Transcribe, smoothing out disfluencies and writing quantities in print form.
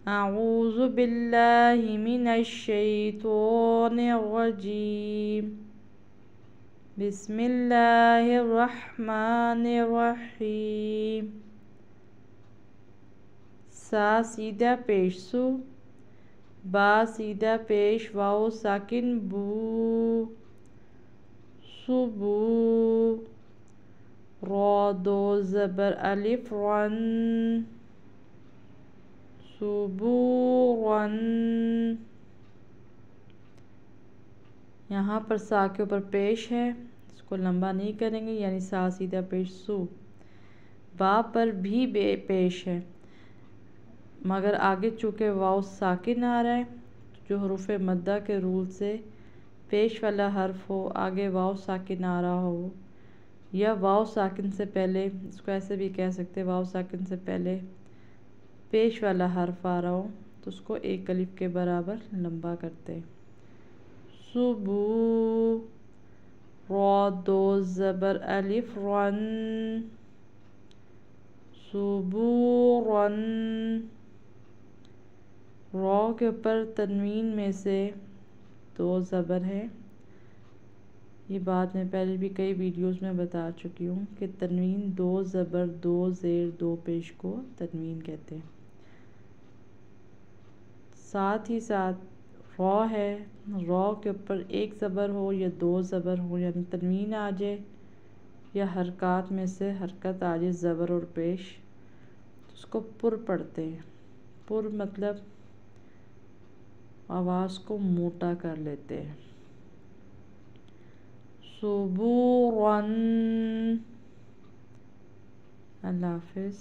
أعوذ بالله من الشيطان الرجيم بسم الله الرحمن الرحیم. سا سیدھا پیش سو، با سیدھا پیش واو ساکن بو، صبو. را دو زبر الف رن، صبورن. یہاں پر سا کے اوپر پیش ہے، اس کو لمبا نہیں کریں گے، یعنی سا سیدھا پیش سو. با پر بھی پیش ہے، مگر آگے چونکہ واو ساکن آ رہا ہے، جو حروف مدہ کے رول سے پیش والا حرف ہو، آگے واو ساکن آ رہا ہو، یا واو ساکن سے پہلے، اس کو ایسے بھی کہہ سکتے، واو ساکن سے پہلے پیش والا حرف آ رہا ہو تو اس کو ایک الف کے برابر لمبا کرتے. صبو. را دو زبر الف رن، صبورن. را کے اوپر تنوین میں سے دو زبر ہے. یہ بات میں پہلے بھی کئی ویڈیوز میں بتا چکی ہوں کہ تنوین دو زبر دو زیر دو پیش کو تنوین کہتے ہیں. ساتھ ہی ساتھ را ہے، را کے اوپر ایک زبر ہو یا دو زبر ہو، یعنی تنوین آ جائے یا حرکات میں سے حرکت آ جائے زبر اور پیش، اس کو پر پڑھتے ہیں. پر مطلب آواز کو موٹا کر لیتے ہیں. صبورن. اللہ حافظ.